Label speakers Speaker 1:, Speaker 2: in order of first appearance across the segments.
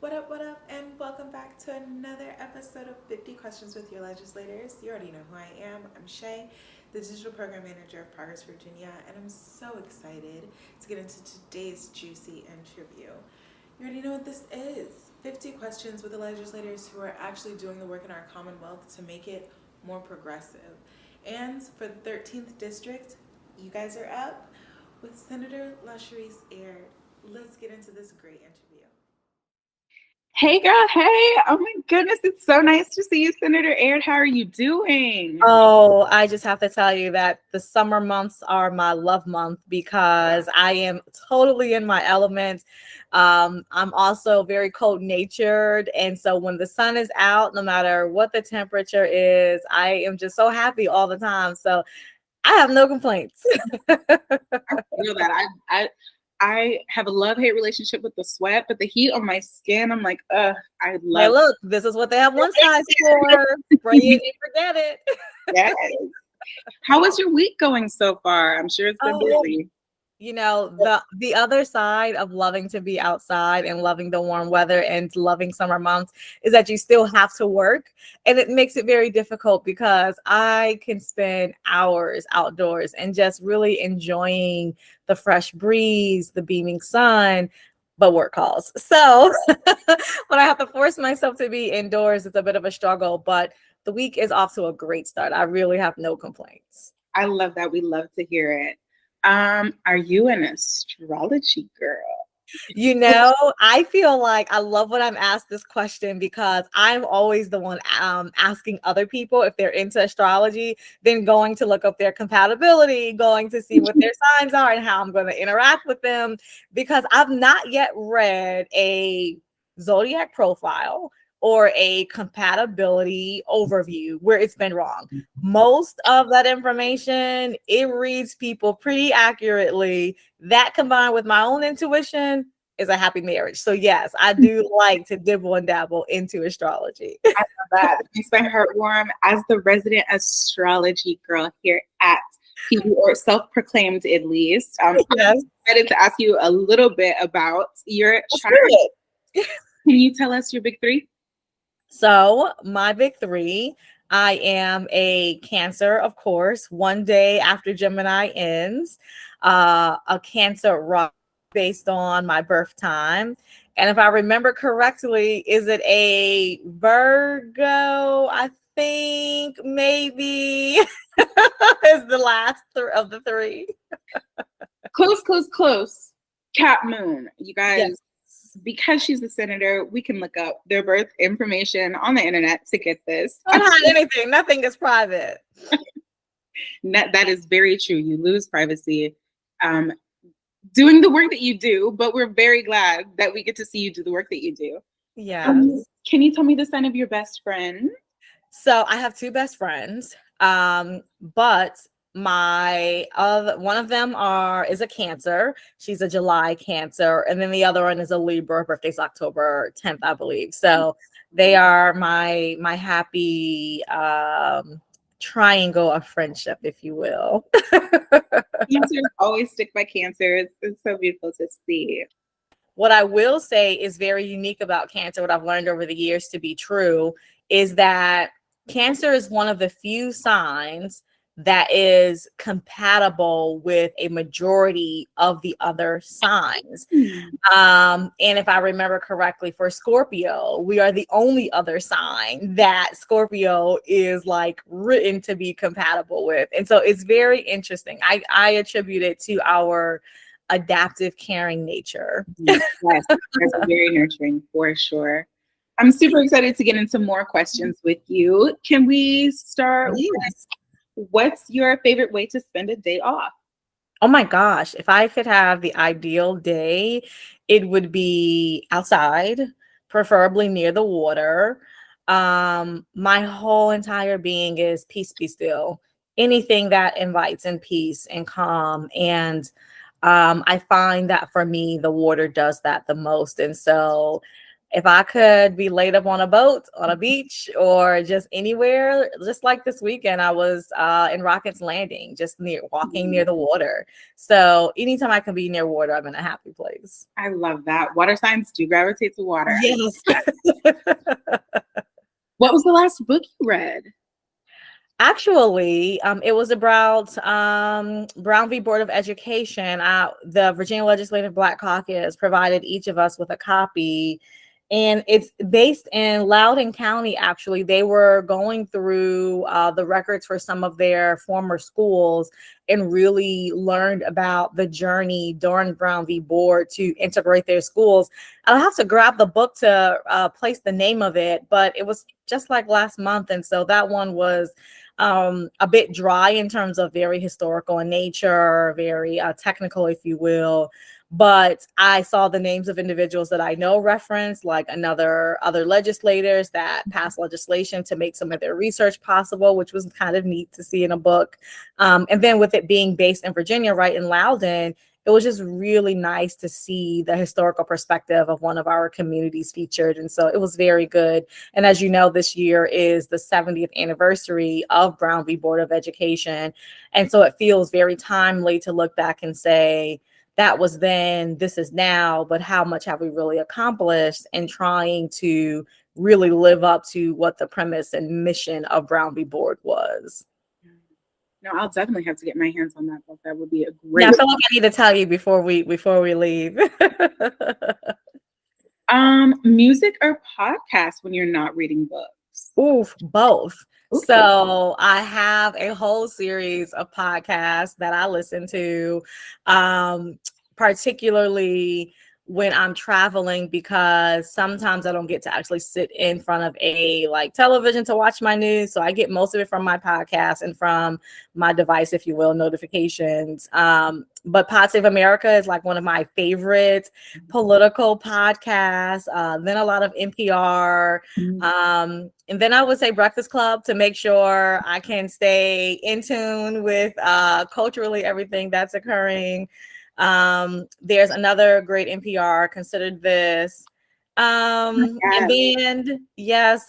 Speaker 1: What up, and welcome back to another episode of 50 Questions with Your Legislators. You already know who I am. I'm Shay, the Digital Program Manager of Progress, Virginia, and I'm so excited to get into today's juicy interview. You already know what this is 50 questions with the legislators who are actually doing the work in our Commonwealth to make it more progressive. And for the 13th District, you guys are up with Senator Lashrecse Aird. Let's get into this great interview.
Speaker 2: Hey girl, hey. Oh my goodness, it's so nice to see you, Senator Aird. How are you doing?
Speaker 3: Oh, I just have to tell you that the summer months are my love month because I am totally in my element. I'm also very cold natured. And so when the sun is out, no matter what the temperature is, I am just so happy all the time. So I have no complaints.
Speaker 2: I feel that. I have a love-hate relationship with the sweat, but the heat on my skin, I'm like, I
Speaker 3: Hey,
Speaker 2: love
Speaker 3: look, this is what they have one size for. Spray it and forget it.
Speaker 2: it. Yes. How was your week going so far? I'm sure it's been busy.
Speaker 3: You know, the other side of loving to be outside and loving the warm weather and loving summer months is that you still have to work, and it makes it very difficult because I can spend hours outdoors and just really enjoying the fresh breeze, the beaming sun, but work calls. So when I have to force myself to be indoors, it's a bit of a struggle, but the week is off to a great start. I really have no complaints.
Speaker 2: I love that. We love to hear it. Are you an astrology girl?
Speaker 3: You know, I feel like I love when I'm asked this question because I'm always the one asking other people if they're into astrology, then going to look up their compatibility, going to see what their signs are and how I'm going to interact with them, because I've not yet read a zodiac profile or a compatibility overview where it's been wrong. Most of that information, it reads people pretty accurately. That combined with my own intuition is a happy marriage. So yes, I do like to dibble and dabble into astrology.
Speaker 2: I love that. It makes my heart warm as the resident astrology girl here at PB, or self-proclaimed at least.
Speaker 3: Yes.
Speaker 2: I'm excited to ask you a little bit about your chart. Can you tell us your big three?
Speaker 3: So my big three, I am a Cancer, of course, one day after Gemini ends, a Cancer rock based on my birth time. And if I remember correctly, is it a Virgo? I think maybe is the last of the three.
Speaker 2: Close. Cap Moon. You guys,
Speaker 3: Yes.
Speaker 2: because she's a senator, we can look up their birth information on the internet to get this.
Speaker 3: I don't hide anything. Nothing is private.
Speaker 2: That is very true. You lose privacy doing the work that you do, but we're very glad that we get to see you do the work that you do.
Speaker 3: Yes.
Speaker 2: Can you tell me the sign of your best friend?
Speaker 3: So I have two best friends, but one of them is a Cancer. She's a July Cancer, and then the other one is a Libra. Her birthday's October 10th, I believe. So they are my happy triangle of friendship, if you will.
Speaker 2: Cancers always stick by Cancers. It's so beautiful to see.
Speaker 3: What I will say is very unique about Cancer, what I've learned over the years to be true, is that Cancer is one of the few signs that is compatible with a majority of the other signs. And if I remember correctly, for Scorpio, we are the only other sign that Scorpio is like written to be compatible with. And so it's very interesting. I attribute it to our adaptive, caring nature.
Speaker 2: Yes, that's very nurturing for sure. I'm super excited to get into more questions with you. Can we start with what's your favorite way to spend a day off?
Speaker 3: Oh my gosh, if I could have the ideal day, it would be outside, preferably near the water. My whole entire being is peace, be still. Anything that invites in peace and calm. And I find that for me, the water does that the most. And so If I could be laid up on a boat, on a beach, or just anywhere, just like this weekend, I was in Rockets Landing, just walking near the water. So anytime I can be near water, I'm in a happy place.
Speaker 2: I love that. Water signs do gravitate to water.
Speaker 3: Yes.
Speaker 2: What was the last book you read?
Speaker 3: Actually, it was about Brown v. Board of Education. The Virginia Legislative Black Caucus provided each of us with a copy. And it's based in Loudoun County, actually. They were going through the records for some of their former schools and really learned about the journey during Brown v. Board to integrate their schools. I'll have to grab the book to place the name of it, but it was just like last month. And so that one was a bit dry in terms of very historical in nature, very technical, if you will. But I saw the names of individuals that I know referenced, like other legislators that passed legislation to make some of their research possible, which was kind of neat to see in a book. And then with it being based in Virginia, right in Loudoun, it was just really nice to see the historical perspective of one of our communities featured. And so it was very good. And as you know, this year is the 70th anniversary of Brown v. Board of Education. And so it feels very timely to look back and say, that was then, this is now, but how much have we really accomplished in trying to really live up to what the premise and mission of Brown v. Board was?
Speaker 2: No, I'll definitely have to get my hands on that book. That would be a great.
Speaker 3: Yeah, I feel like I need to tell you before we leave.
Speaker 2: Music or podcast when you're not reading books?
Speaker 3: Oof, both.
Speaker 2: Ooh.
Speaker 3: So I have a whole series of podcasts that I listen to, particularly when I'm traveling, because sometimes I don't get to actually sit in front of a television to watch my news. So I get most of it from my podcast and from my device, if you will, notifications. But Pod Save America is like one of my favorite political podcasts. Then a lot of NPR. And then I would say Breakfast Club to make sure I can stay in tune with culturally everything that's occurring. There's another great NPR, Considered This. And then, yes,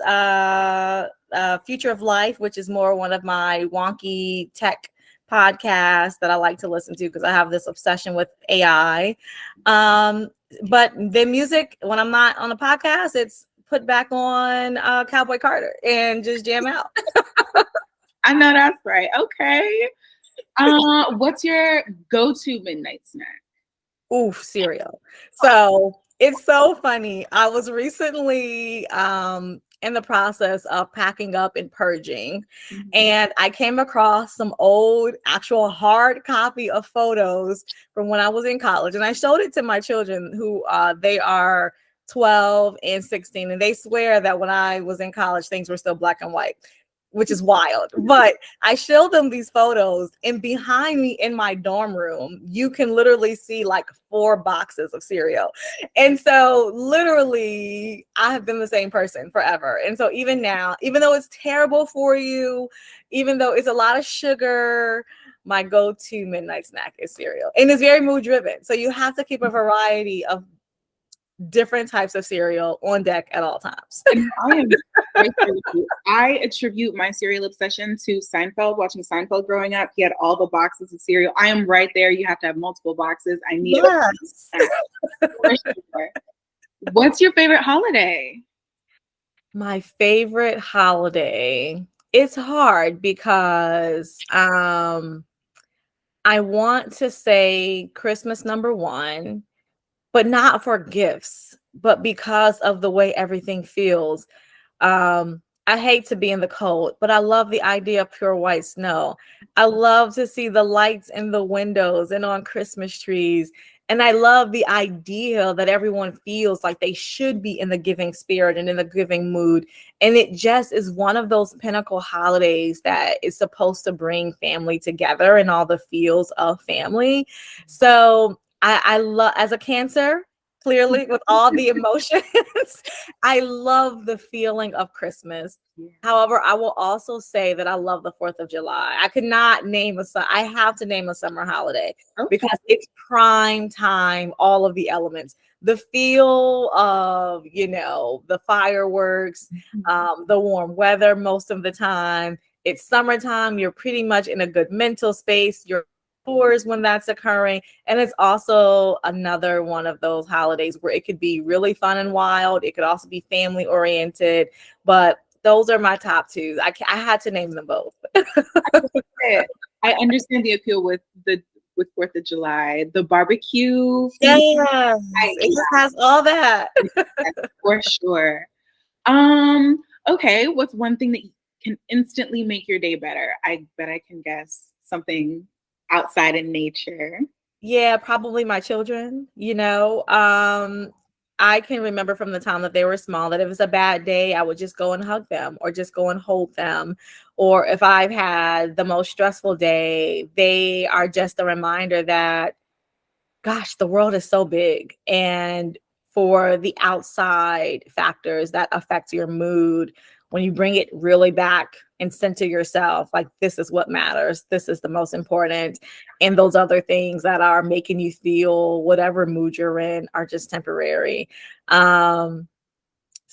Speaker 3: Future of Life, which is more one of my wonky tech podcasts that I like to listen to because I have this obsession with AI. But the music, when I'm not on a podcast, it's put back on Cowboy Carter and just jam out.
Speaker 2: I know that's right. Okay. What's your go-to midnight snack?
Speaker 3: Oof, cereal. So it's so funny. I was recently in the process of packing up and purging, and I came across some old actual hard copy of photos from when I was in college, and I showed it to my children who they are 12 and 16, and they swear that when I was in college, things were still black and white, which is wild. But I showed them these photos, and behind me in my dorm room, you can literally see like 4 boxes of cereal. And so literally I have been the same person forever. And so even now, even though it's terrible for you, even though it's a lot of sugar, my go-to midnight snack is cereal. And it's very mood driven. So you have to keep a variety of different types of cereal on deck at all times.
Speaker 2: I am right there with you. I attribute my cereal obsession to Seinfeld, watching Seinfeld growing up. He had all the boxes of cereal. I am right there. You have to have multiple boxes. I need it. What's your favorite holiday?
Speaker 3: My favorite holiday. It's hard because I want to say Christmas #1. But not for gifts, but because of the way everything feels. I hate to be in the cold, but I love the idea of pure white snow. I love to see the lights in the windows and on Christmas trees. And I love the idea that everyone feels like they should be in the giving spirit and in the giving mood. And it just is one of those pinnacle holidays that is supposed to bring family together and all the feels of family. So I love, as a Cancer, clearly with all the emotions, I love the feeling of Christmas. Yeah. However, I will also say that I love the 4th of July. I could not name I have to name a summer holiday because it's prime time, all of the elements. the feel of, the fireworks, the warm weather most of the time. It's summertime. You're pretty much in a good mental space. You're outdoors when that's occurring. And it's also another one of those holidays where it could be really fun and wild. It could also be family oriented. But those are my top two. I had to name them both.
Speaker 2: I understand the appeal with 4th of July, the barbecue.
Speaker 3: Yes, it just has all that.
Speaker 2: For sure. Okay, what's one thing that can instantly make your day better? I bet I can guess something outside in nature.
Speaker 3: Yeah, probably my children, I can remember from the time that they were small that if it was a bad day, I would just go and hug them or just go and hold them. Or if I've had the most stressful day, they are just a reminder that, gosh, the world is so big. And for the outside factors that affect your mood, when you bring it really back and center yourself, like this is what matters, this is the most important, and those other things that are making you feel whatever mood you're in are just temporary. So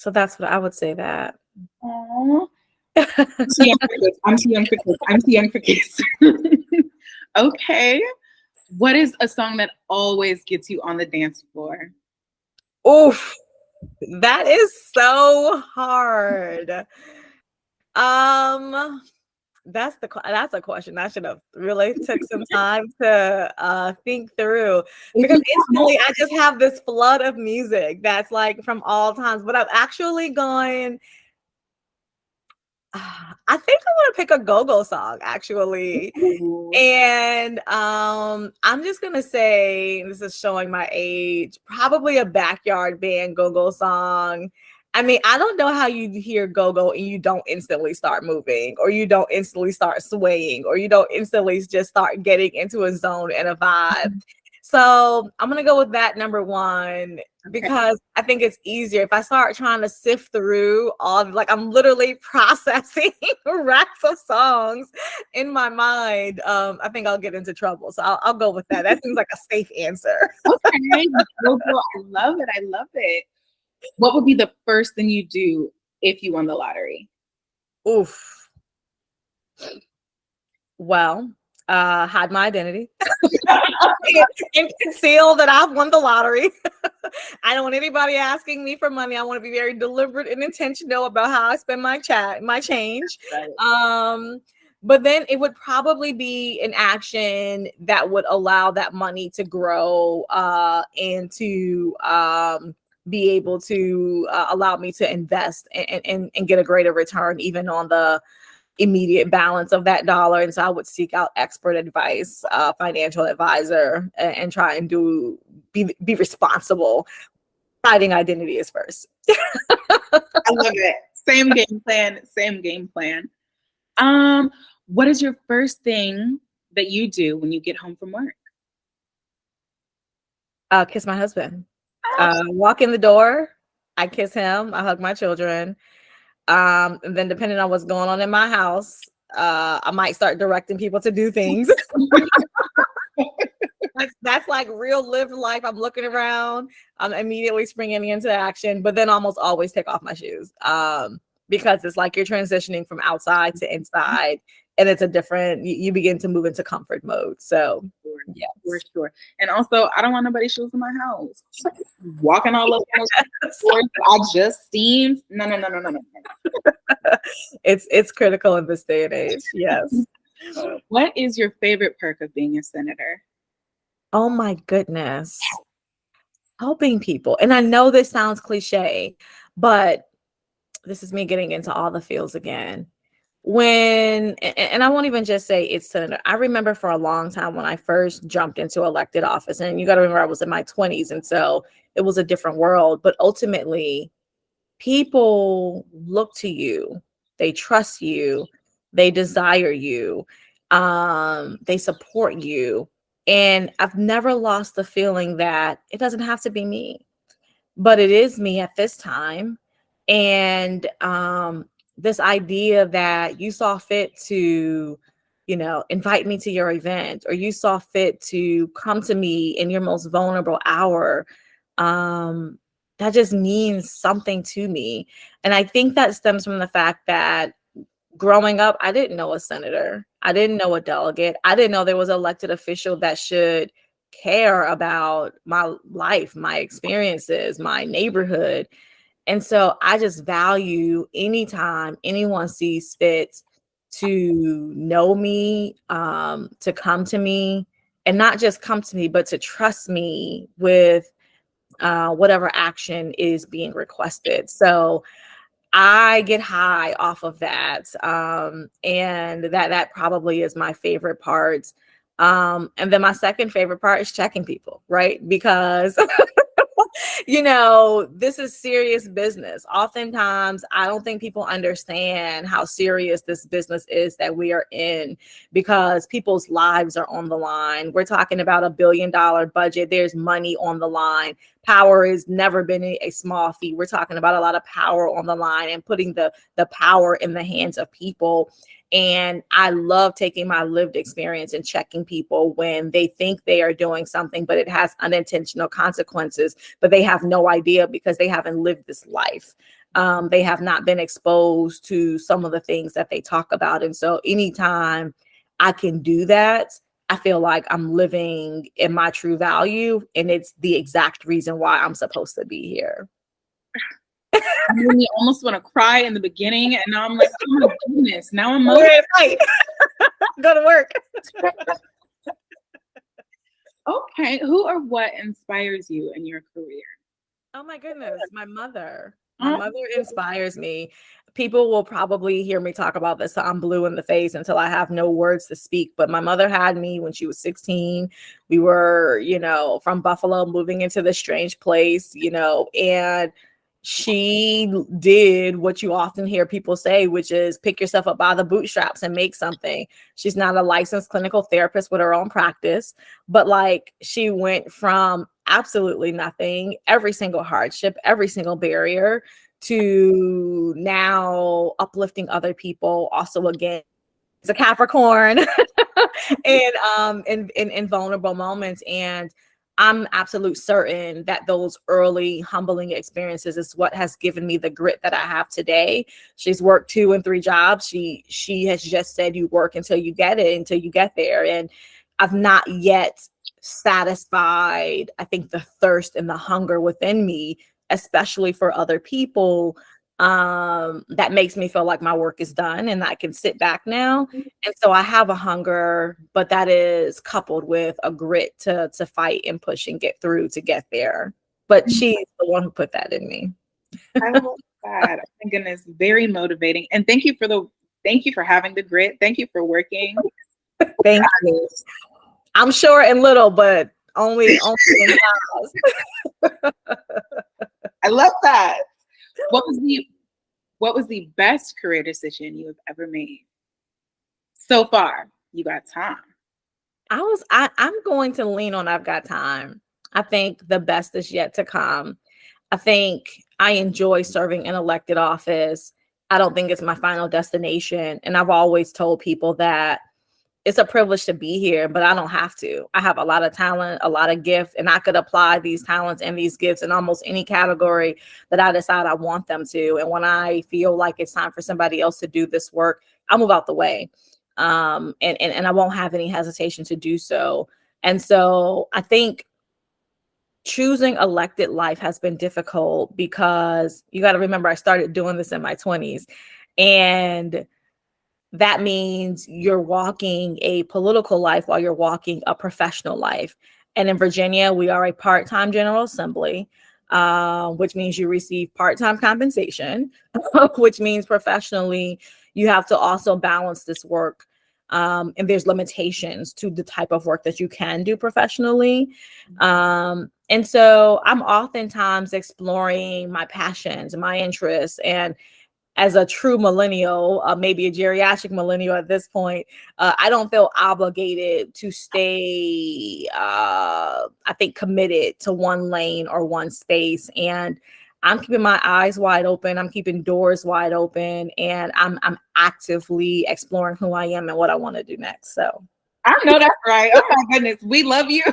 Speaker 3: that's what I would say. That.
Speaker 2: Aww. I'm too young for kids. I'm too young for kids. Okay. What is a song that always gets you on the dance floor?
Speaker 3: Oof, that is so hard. That's a question I should have really took some time to think through, because instantly I just have this flood of music that's like from all times. But I've actually gone. I think I want to pick a go-go song, actually.
Speaker 2: Ooh.
Speaker 3: And I'm just gonna say, this is showing my age, probably a backyard band go-go song. I mean, I don't know how you hear go-go and you don't instantly start moving, or you don't instantly start swaying, or you don't instantly just start getting into a zone and a vibe. So I'm gonna go with that number one, because I think it's easier. If I start trying to sift through I'm literally processing racks of songs in my mind, I think I'll get into trouble. So I'll go with that. That seems like a safe answer.
Speaker 2: Okay, I love it. I love it. What would be the first thing you do if you won the lottery?
Speaker 3: Oof. Well, hide my identity and conceal that I've won the lottery. I don't want anybody asking me for money. I want to be very deliberate and intentional about how I spend my change. Right. But then it would probably be an action that would allow that money to grow and to be able to allow me to invest and get a greater return, even on the immediate balance of that dollar. And so I would seek out expert advice, financial advisor, and try and be responsible. Hiding identity is first.
Speaker 2: I love it. Same game plan. What is your first thing that you do when you get home from work?
Speaker 3: Kiss my husband. Walk in the door, I kiss him, I hug my children. And then depending on what's going on in my house, I might start directing people to do things. That's like real lived life. I'm looking around, I'm immediately springing into action, but then almost always take off my shoes because it's like you're transitioning from outside to inside, and it's a different, you begin to move into comfort mode. So yeah,
Speaker 2: for sure. And also, I don't want nobody's shoes in my house. Walking all over the floors that I just seen. No.
Speaker 3: It's critical in this day and age. Yes.
Speaker 2: What is your favorite perk of being a senator?
Speaker 3: Oh my goodness. Helping people. And I know this sounds cliche, but this is me getting into all the feels again. And I won't even just say it's senator. I remember for a long time when I first jumped into elected office, and you got to remember I was in my 20s, and so it was a different world. But ultimately, people look to you, they trust you, they desire you, they support you. And I've never lost the feeling that it doesn't have to be me, but it is me at this time. And this idea that you saw fit to, invite me to your event, or you saw fit to come to me in your most vulnerable hour, that just means something to me. And I think that stems from the fact that growing up, I didn't know a senator. I didn't know a delegate. I didn't know there was an elected official that should care about my life, my experiences, my neighborhood. And so I just value anytime anyone sees fit to know me, to come to me, and not just come to me, but to trust me with whatever action is being requested. So I get high off of that. And that probably is my favorite part. And then my second favorite part is checking people, right? Because this is serious business. Oftentimes, I don't think people understand how serious this business is that we are in, because people's lives are on the line. We're talking about $1 billion budget. There's money on the line. Power has never been a small feat. We're talking about a lot of power on the line and putting the power in the hands of people. And I love taking my lived experience and checking people when they think they are doing something, but it has unintentional consequences, but they have no idea because they haven't lived this life. They have not been exposed to some of the things that they talk about. And so anytime I can do that, I feel like I'm living in my true value. And it's the exact reason why I'm supposed to be here.
Speaker 2: I really almost want to cry in the beginning, and now I'm like, oh my goodness, now I'm
Speaker 3: Go to work.
Speaker 2: Okay, who or what inspires you in your career?
Speaker 3: Oh my goodness, my mother. My mother inspires me. People will probably hear me talk about this, so I'm blue in the face until I have no words to speak. But my mother had me when she was 16. We were, from Buffalo, moving into this strange place, and she did what you often hear people say, which is pick yourself up by the bootstraps and make something. She's not a licensed clinical therapist with her own practice, but she went from absolutely nothing, every single hardship, every single barrier, to now uplifting other people. Also, again, it's a Capricorn and in vulnerable moments. And I'm absolute certain that those early humbling experiences is what has given me the grit that I have today. She's worked 2 and 3 jobs. She has just said, you work until you get it, until you get there. And I've not yet satisfied, I think, the thirst and the hunger within me, especially for other people. That makes me feel like my work is done and I can sit back now. And so I have a hunger, but that is coupled with a grit to fight and push and get through to get there. But she's the one who put that in me.
Speaker 2: I love that. Oh my goodness, very motivating. And thank you for having the grit. Thank you for working.
Speaker 3: Thank you. I'm short and little, but only in house.
Speaker 2: I love that. What was the best career decision you have ever made so far? You got time.
Speaker 3: I'm going to lean on I've got time. I think the best is yet to come. I think I enjoy serving in elected office. I don't think it's my final destination. And I've always told people that it's a privilege to be here, but I don't have to. I have a lot of talent, a lot of gift, and I could apply these talents and these gifts in almost any category that I decide I want them to. And when I feel like it's time for somebody else to do this work, I'll move out the way. And I won't have any hesitation to do so. And so I think choosing elected life has been difficult because you got to remember, I started doing this in my 20s. And that means you're walking a political life while you're walking a professional life. And in Virginia, we are a part-time General Assembly, which means you receive part-time compensation, which means professionally, you have to also balance this work. And there's limitations to the type of work that you can do professionally. And so I'm oftentimes exploring my passions, my interests, and as a true millennial, maybe a geriatric millennial at this point, I don't feel obligated to stay, I think, committed to one lane or one space. And I'm keeping my eyes wide open. I'm keeping doors wide open. And I'm actively exploring who I am and what I want to do next. So
Speaker 2: I know that's right. Oh my goodness, we love you.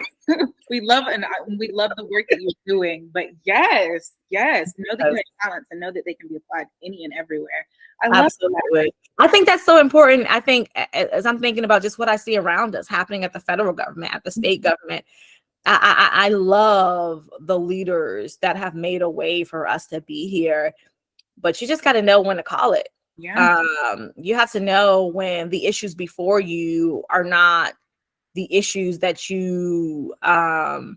Speaker 2: we love the work that you're doing. But yes, know that you have talents and know that they can be applied any and everywhere. I love
Speaker 3: Absolutely. I think that's so important. I think as I'm thinking about just what I see around us happening at the federal government, at the state government, I love the leaders that have made a way for us to be here. But you just got to know when to call it.
Speaker 2: Yeah.
Speaker 3: You have to know when the issues before you are not the issues that you have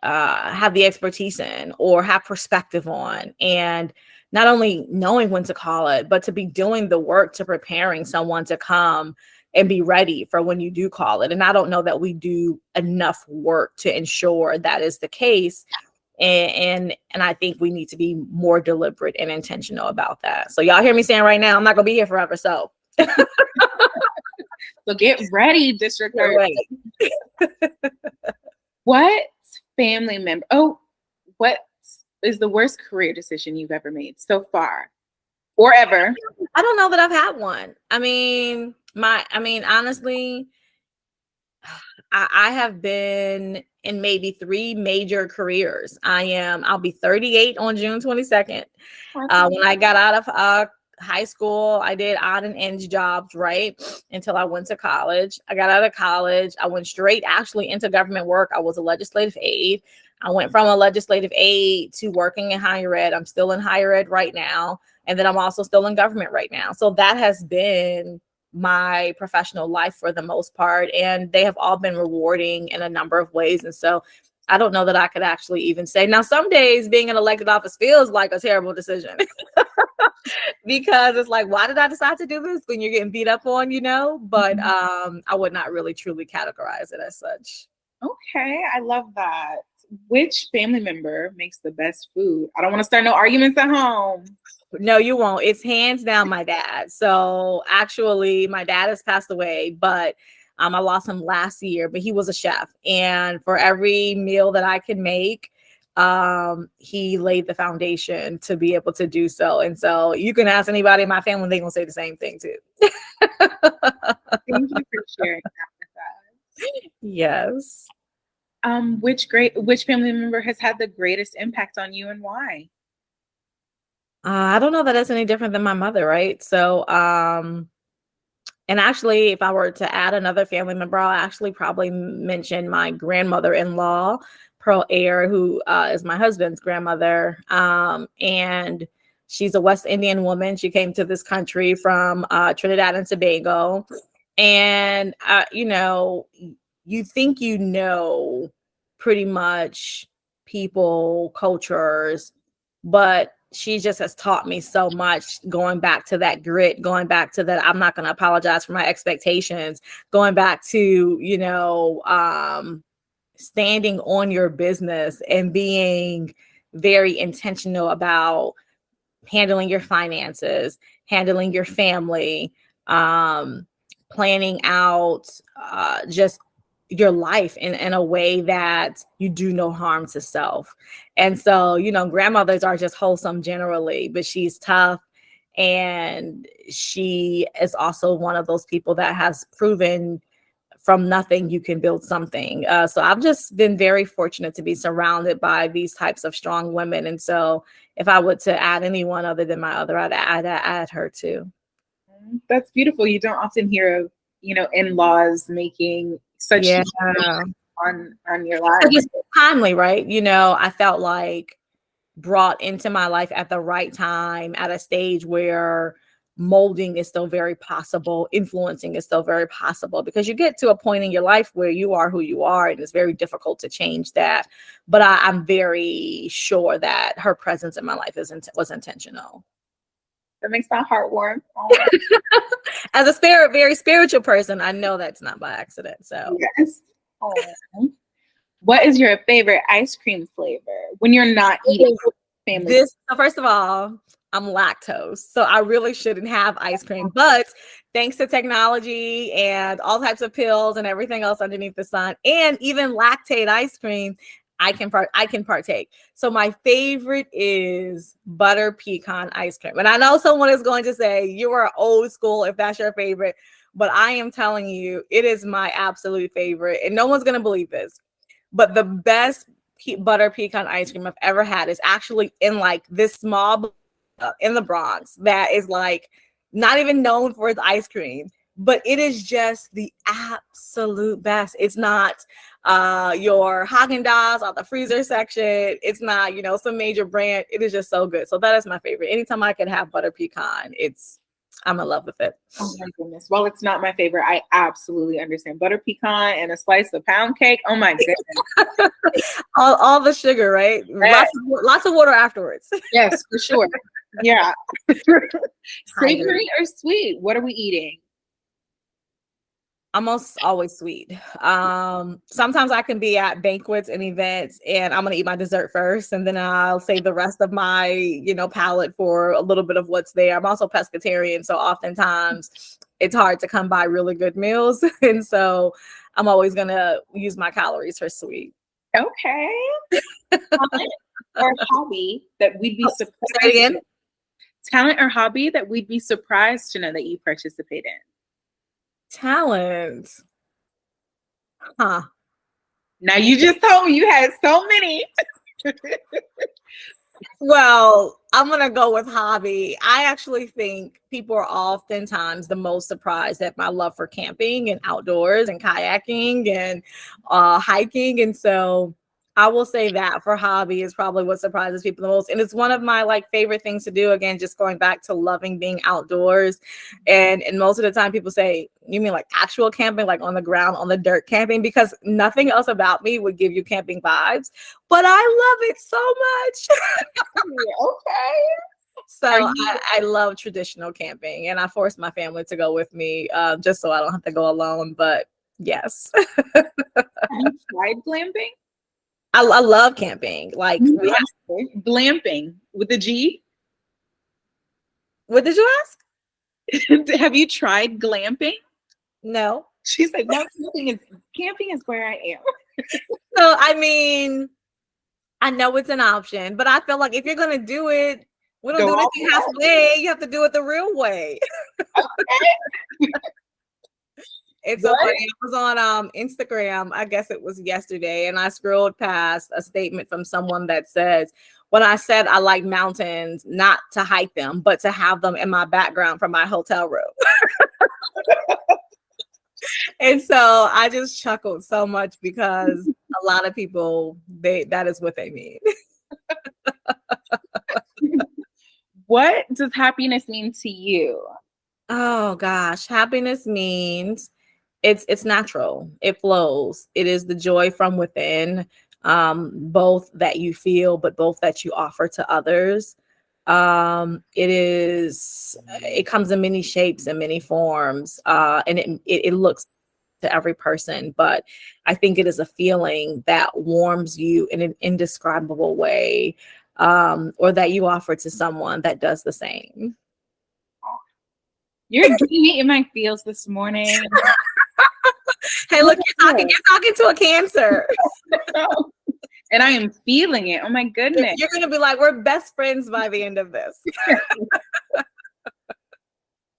Speaker 3: the expertise in or have perspective on. And not only knowing when to call it, but to be doing the work to preparing someone to come and be ready for when you do call it. And I don't know that we do enough work to ensure that is the case. And I think we need to be more deliberate and intentional about that. So y'all hear me saying right now, I'm not gonna be here forever. So
Speaker 2: so get ready, district. Get ready. What family member? Oh, what is the worst career decision you've ever made so far, or ever?
Speaker 3: I don't know that I've had one. I mean, honestly, I have been in maybe 3 major careers. I'll be 38 on June 22nd. When I got out of high school, I did odd and ends jobs, right? Until I went to college. I got out of college. I went straight actually into government work. I was a legislative aide. I went from a legislative aide to working in higher ed. I'm still in higher ed right now. And then I'm also still in government right now. So that has been my professional life for the most part. And they have all been rewarding in a number of ways. And so I don't know that I could actually even say. Now, some days being in elected office feels like a terrible decision because it's like, why did I decide to do this when you're getting beat up on, But I would not really truly categorize it as such.
Speaker 2: Okay, I love that. Which family member makes the best food? I don't want to start no arguments at home.
Speaker 3: No, you won't. It's hands down my dad. So actually, my dad has passed away, but I lost him last year, but he was a chef. And for every meal that I could make, he laid the foundation to be able to do so. And so you can ask anybody in my family, they're going to say the same thing too.
Speaker 2: Thank you for sharing that with us.
Speaker 3: Yes.
Speaker 2: Which family member has had the greatest impact on you and why?
Speaker 3: I don't know that it's any different than my mother, right? So, and actually, if I were to add another family member, I'll actually probably mention my grandmother-in-law, Pearl Aird, who is my husband's grandmother. And she's a West Indian woman. She came to this country from Trinidad and Tobago. And, you think pretty much people, cultures, but she just has taught me so much, going back to that grit, going back to that I'm not going to apologize for my expectations, going back to, standing on your business and being very intentional about handling your finances, handling your family, planning out just your life in a way that you do no harm to self. And so, grandmothers are just wholesome generally, but she's tough. And she is also one of those people that has proven from nothing you can build something. So I've just been very fortunate to be surrounded by these types of strong women. And so if I were to add anyone other than my other, I'd add her too.
Speaker 2: That's beautiful. You don't often hear of, in-laws making such on your life.
Speaker 3: It's timely, right? I felt like brought into my life at the right time, at a stage where molding is still very possible, influencing is still very possible, because you get to a point in your life where you are who you are, and it's very difficult to change that. But I'm very sure that her presence in my life was intentional.
Speaker 2: That makes my heart warm.
Speaker 3: As a very spiritual person, I know that's not by accident. So
Speaker 2: yes. What is your favorite ice cream flavor when you're not eating family?
Speaker 3: So first of all, I'm lactose, so I really shouldn't have ice cream. But thanks to technology and all types of pills and everything else underneath the sun, and even lactate ice cream, I can partake. So my favorite is butter pecan ice cream. And I know someone is going to say you are old school if that's your favorite, but I am telling you, it is my absolute favorite. And no one's going to believe this. But the best butter pecan ice cream I've ever had is actually in like this small in the Bronx that is like not even known for its ice cream, but it is just the absolute best. It's not your Haagen-Dazs on the freezer section. It's not, some major brand. It is just so good. So that is my favorite. Anytime I can have butter pecan, I'm in love with it.
Speaker 2: Oh my goodness. While it's not my favorite, I absolutely understand. Butter pecan and a slice of pound cake. Oh my goodness.
Speaker 3: all the sugar, right?
Speaker 2: Yes.
Speaker 3: Lots of water afterwards.
Speaker 2: Yes, for sure. Yeah. Savory or sweet? What are we eating?
Speaker 3: I'm always sweet. Sometimes I can be at banquets and events and I'm going to eat my dessert first. And then I'll save the rest of my, palate for a little bit of what's there. I'm also pescatarian. So oftentimes it's hard to come by really good meals. And so I'm always going to use my calories for sweet.
Speaker 2: Okay. Talent or hobby that we'd be surprised.
Speaker 3: Say it again?
Speaker 2: Talent or hobby that we'd be surprised to know that you participate in.
Speaker 3: Talent. Huh.
Speaker 2: Now you just told me you had so many.
Speaker 3: Well, I'm going to go with hobby. I actually think people are oftentimes the most surprised at my love for camping and outdoors and kayaking and hiking. And so I will say that for hobby is probably what surprises people the most. And it's one of my favorite things to do. Again, just going back to loving being outdoors. And most of the time people say, you mean like actual camping, like on the ground, on the dirt camping? Because nothing else about me would give you camping vibes, but I love it so much.
Speaker 2: Okay.
Speaker 3: So I love traditional camping and I force my family to go with me just so I don't have to go alone. But yes.
Speaker 2: Have you tried glamping?
Speaker 3: I love camping. Like
Speaker 2: glamping with a G.
Speaker 3: What did you ask?
Speaker 2: Have you tried glamping?
Speaker 3: No.
Speaker 2: She's like, no, camping is where I am.
Speaker 3: So I mean, I know it's an option, but I feel like if you're gonna do it, we don't do anything halfway. You have to do it the real way.
Speaker 2: Okay.
Speaker 3: It's so funny. I was on Instagram, I guess it was yesterday, and I scrolled past a statement from someone that says, when I said I like mountains, not to hike them, but to have them in my background from my hotel room. And so I just chuckled so much because a lot of people, that is what they mean.
Speaker 2: What does happiness mean to you?
Speaker 3: Oh gosh, happiness means it's natural. It flows. It is the joy from within, both that you feel, but both that you offer to others. It comes in many shapes and many forms, and it looks to every person, but I think it is a feeling that warms you in an indescribable way, or that you offer to someone that does the same.
Speaker 2: You're getting me in my feels this morning.
Speaker 3: Hey, look, you're talking to a Cancer.
Speaker 2: And I am feeling it. Oh my goodness.
Speaker 3: You're going to be like, we're best friends by the end of this.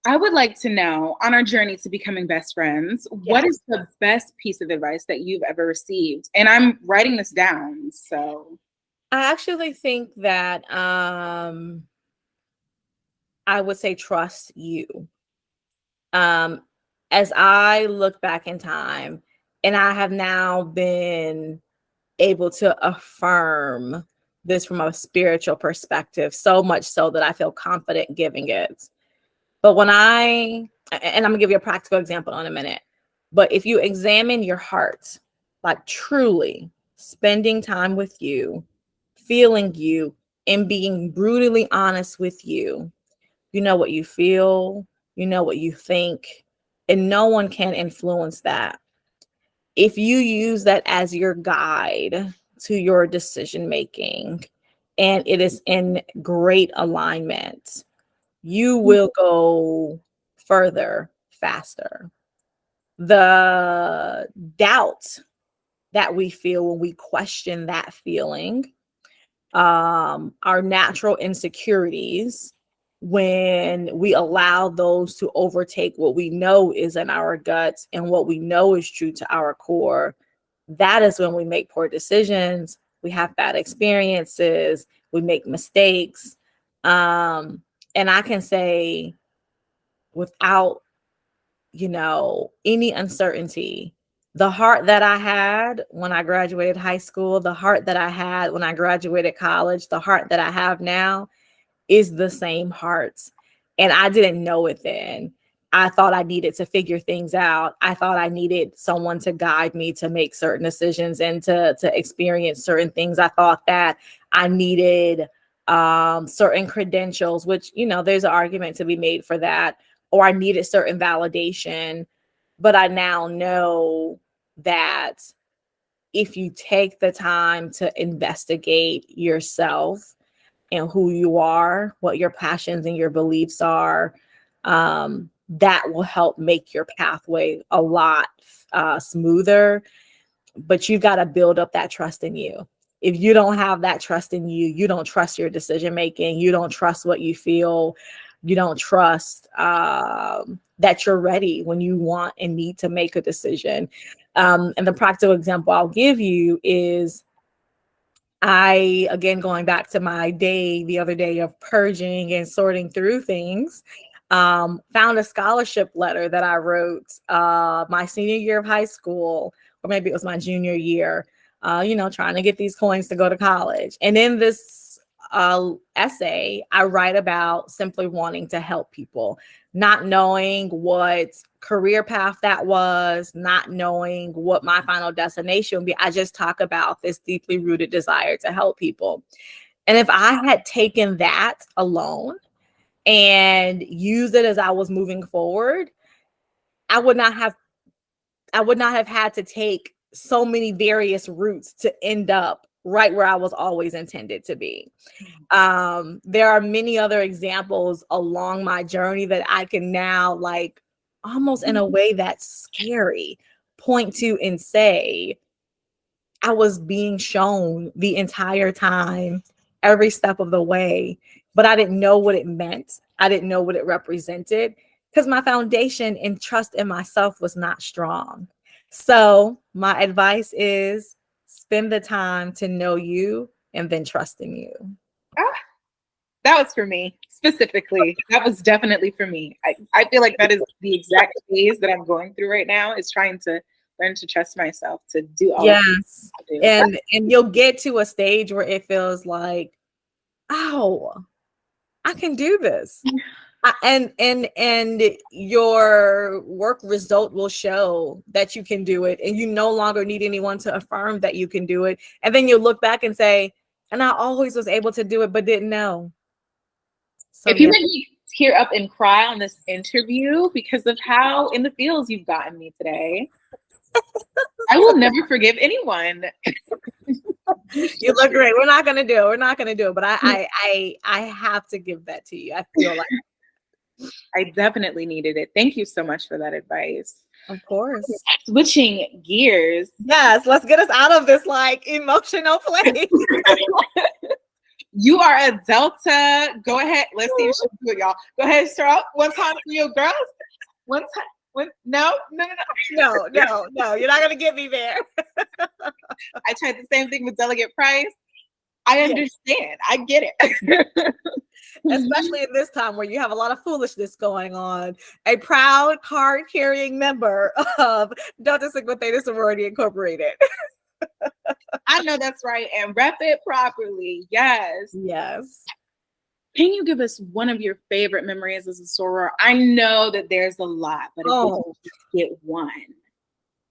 Speaker 2: I would like to know, on our journey to becoming best friends, what is the best piece of advice that you've ever received? And I'm writing this down, so.
Speaker 3: I actually think that I would say trust you. As I look back in time, and I have now been able to affirm this from a spiritual perspective, so much so that I feel confident giving it. But and I'm gonna give you a practical example in a minute, but if you examine your heart, like truly spending time with you, feeling you, and being brutally honest with you, you know what you feel, you know what you think, and no one can influence that. If you use that as your guide to your decision making, and it is in great alignment, you will go further, faster. The doubt that we feel when we question that feeling, our natural insecurities, when we allow those to overtake what we know is in our guts and what we know is true to our core, that is when we make poor decisions, we have bad experiences, we make mistakes. And I can say without, any uncertainty, the heart that I had when I graduated high school, the heart that I had when I graduated college, the heart that I have now is the same heart. And I didn't know it then. I thought I needed to figure things out. I thought I needed someone to guide me to make certain decisions and to experience certain things. I thought that I needed certain credentials, which, there's an argument to be made for that, or I needed certain validation. But I now know that if you take the time to investigate yourself and who you are, what your passions and your beliefs are, that will help make your pathway a lot smoother. But you've got to build up that trust in you. If you don't have that trust in you, you don't trust your decision making, you don't trust what you feel, you don't trust that you're ready when you want and need to make a decision. And the practical example I'll give you is, again, going back to my day the other day of purging and sorting through things, found a scholarship letter that I wrote my senior year of high school, or maybe it was my junior year, trying to get these coins to go to college. And in this essay, I write about simply wanting to help people, not knowing what career path that was, not knowing what my final destination would be. I just talk about this deeply rooted desire to help people. And if I had taken that alone and used it as I was moving forward, I would not have had to take so many various routes to end up right where I was always intended to be. There are many other examples along my journey that I can now, like, almost in a way that's scary, point to and say, I was being shown the entire time, every step of the way, but I didn't know what it meant. I didn't know what it represented because my foundation and trust in myself was not strong. So my advice is spend the time to know you and then trust in you.
Speaker 2: That was for me specifically. That was definitely for me. I feel like that is the exact phase that I'm going through right now, is trying to learn to trust myself to do all of this.
Speaker 3: And you'll get to a stage where it feels like, oh, I can do this. And your work result will show that you can do it, and you no longer need anyone to affirm that you can do it. And then you look back and say, and I always was able to do it, but didn't know. So
Speaker 2: if you make me tear up and cry on this interview because of how in the feels you've gotten me today, I will never forgive anyone.
Speaker 3: You look great. We're not gonna do it, but I have to give that to you. I feel like
Speaker 2: I definitely needed it. Thank you so much for that advice.
Speaker 3: Of course.
Speaker 2: Switching gears.
Speaker 3: Yes, let's get us out of this like emotional place.
Speaker 2: You are a Delta. Go ahead. Let's see if she can do it, y'all. Go ahead, start out. One time for your girls. One time. No.
Speaker 3: You're not gonna get me there.
Speaker 2: I tried the same thing with Delegate Price. I understand. I get it.
Speaker 3: Especially in this time where you have a lot of foolishness going on. A proud card-carrying member of Delta Sigma Theta Sorority Incorporated.
Speaker 2: I know that's right. And rep it properly. Yes.
Speaker 3: Yes.
Speaker 2: Can you give us one of your favorite memories as a soror? I know that there's a lot, but if we can just get one.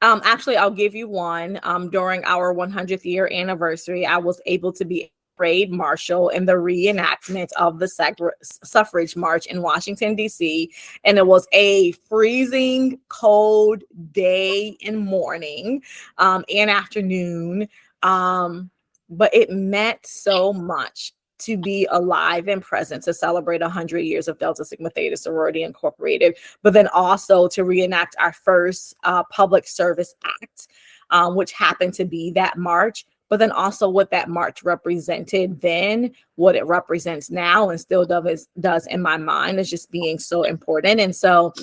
Speaker 3: Actually, I'll give you one. During our 100th year anniversary, I was able to be a parade marshal in the reenactment of the suffrage march in Washington, D.C. And it was a freezing cold day and morning and afternoon. But it meant so much to be alive and present to celebrate 100 years of Delta Sigma Theta Sorority Incorporated, but then also to reenact our first public service act which happened to be that march, but then also what that march represented then, what it represents now, and still does in my mind, is just being so important. And so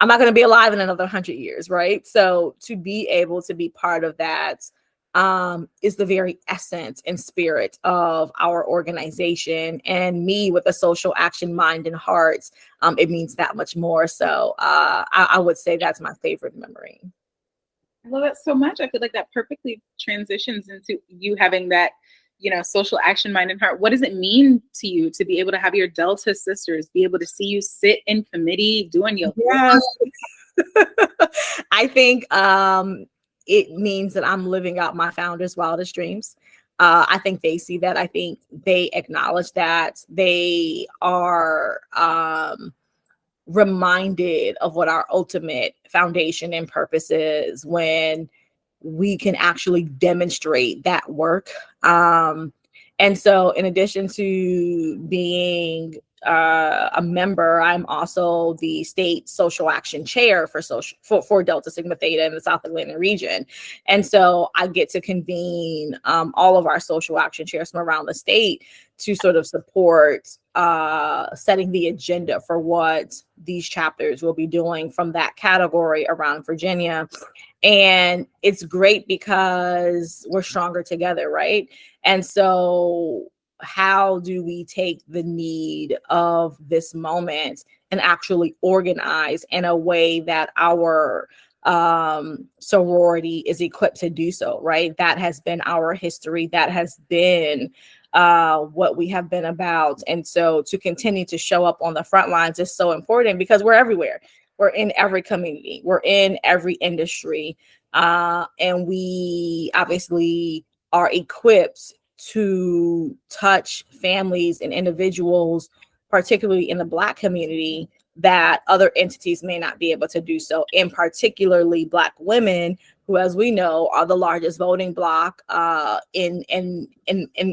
Speaker 3: I'm not going to be alive in another 100 years, right? So to be able to be part of that is the very essence and spirit of our organization. And me with a social action mind and heart, it means that much more. So I would say that's my favorite memory.
Speaker 2: I love it so much. I feel like that perfectly transitions into you having that, social action mind and heart. What does it mean to you to be able to have your Delta sisters be able to see you sit in committee doing your
Speaker 3: Yes. I think it means that I'm living out my founders' wildest dreams. I think they see that. I think they acknowledge that. They are reminded of what our ultimate foundation and purpose is when we can actually demonstrate that work. And so in addition to being a member, I'm also the state social action chair for Delta Sigma Theta in the South Atlanta region. And so I get to convene all of our social action chairs from around the state to sort of support setting the agenda for what these chapters will be doing from that category around Virginia. And it's great because we're stronger together, right? And so how do we take the need of this moment and actually organize in a way that our sorority is equipped to do so, right? That has been our history. That has been what we have been about. And so to continue to show up on the front lines is so important because we're everywhere. We're in every community. We're in every industry. And we obviously are equipped to touch families and individuals, particularly in the Black community, that other entities may not be able to do so, and particularly Black women, who, as we know, are the largest voting bloc in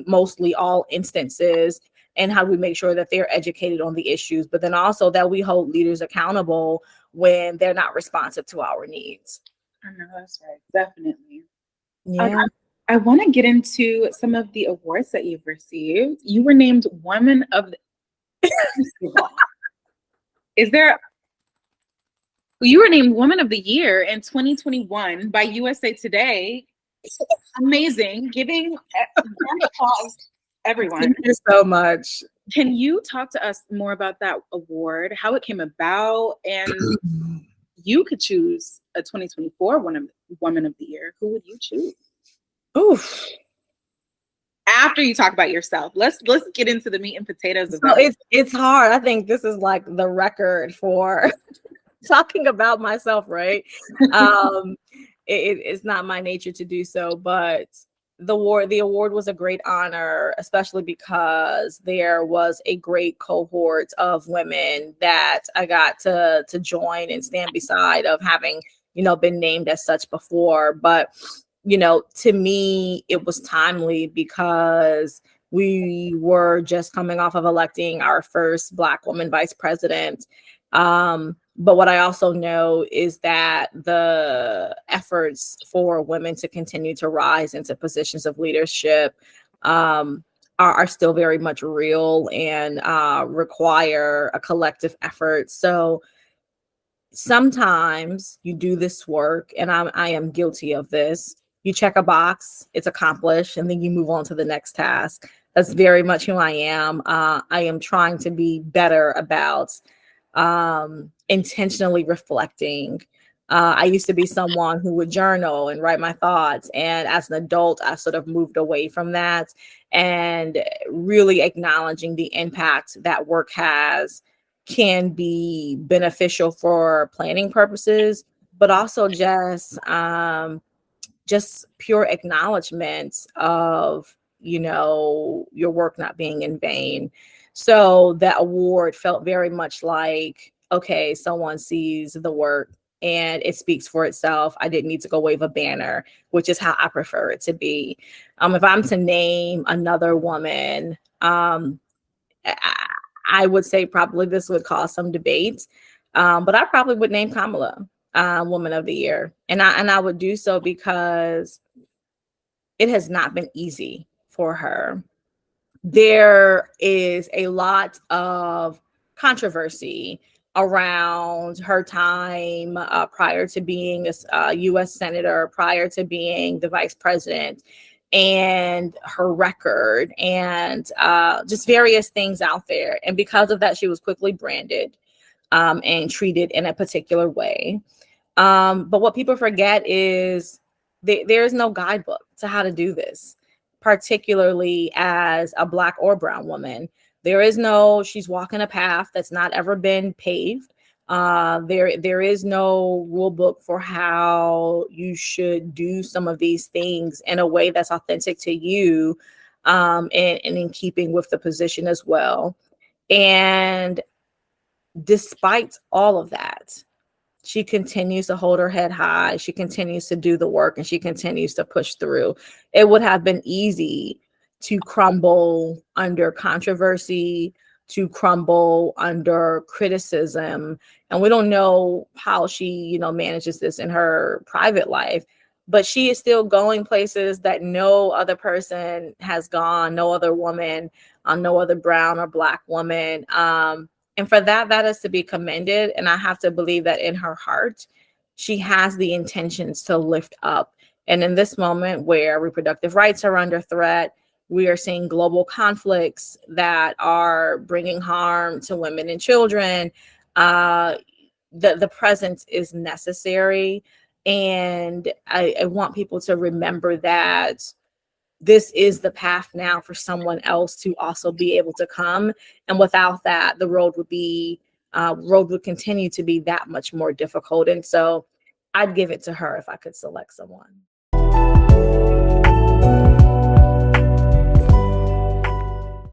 Speaker 3: mostly all instances. And how do we make sure that they're educated on the issues, but then also that we hold leaders accountable when they're not responsive to our needs.
Speaker 2: I know, that's right. Definitely.
Speaker 3: Yeah.
Speaker 2: I want to get into some of the awards that you've received. You were named Woman of the You were named Woman of the Year in 2021 by USA Today. Amazing. Giving applause to everyone.
Speaker 3: Thank you so much.
Speaker 2: Can you talk to us more about that award, how it came about, and you could choose a 2024 Woman of the Year. Who would you choose?
Speaker 3: Oof.
Speaker 2: After you talk about yourself, let's get into the meat and potatoes of
Speaker 3: it. It's hard. I think this is like the record for talking about myself, right? It's not my nature to do so, but the award was a great honor, especially because there was a great cohort of women that I got to join and stand beside, of having, been named as such before. But, to me, it was timely because we were just coming off of electing our first Black woman vice president. But what I also know is that the efforts for women to continue to rise into positions of leadership are still very much real and require a collective effort. So sometimes you do this work, and I am guilty of this. You check a box, it's accomplished, and then you move on to the next task. That's very much who I am. I am trying to be better about intentionally reflecting. I used to be someone who would journal and write my thoughts. And as an adult, I've sort of moved away from that, and really acknowledging the impact that work has can be beneficial for planning purposes, but also just pure acknowledgement of, your work not being in vain. So that award felt very much like, okay, someone sees the work and it speaks for itself. I didn't need to go wave a banner, which is how I prefer it to be. If I'm to name another woman, I would say probably this would cause some debate, but I probably would name Kamala. Woman of the Year. And I would do so because it has not been easy for her. There is a lot of controversy around her time prior to being a U.S. Senator, prior to being the Vice President, and her record, and just various things out there. And because of that, she was quickly branded and treated in a particular way. But what people forget is there is no guidebook to how to do this, particularly as a Black or brown woman. There is no, she's walking a path that's not ever been paved. There is no rule book for how you should do some of these things in a way that's authentic to you, and in keeping with the position as well. And despite all of that, she continues to hold her head high. She continues to do the work, and she continues to push through. It would have been easy to crumble under controversy, to crumble under criticism. And we don't know how she, manages this in her private life, but she is still going places that no other person has gone, no other woman, no other brown or Black woman. And for that is to be commended. And I have to believe that in her heart, she has the intentions to lift up. And in this moment where reproductive rights are under threat, we are seeing global conflicts that are bringing harm to women and children. The presence is necessary. And I want people to remember that this is the path now for someone else to also be able to come. And without that, the road would continue to be that much more difficult. And so I'd give it to her if I could select someone.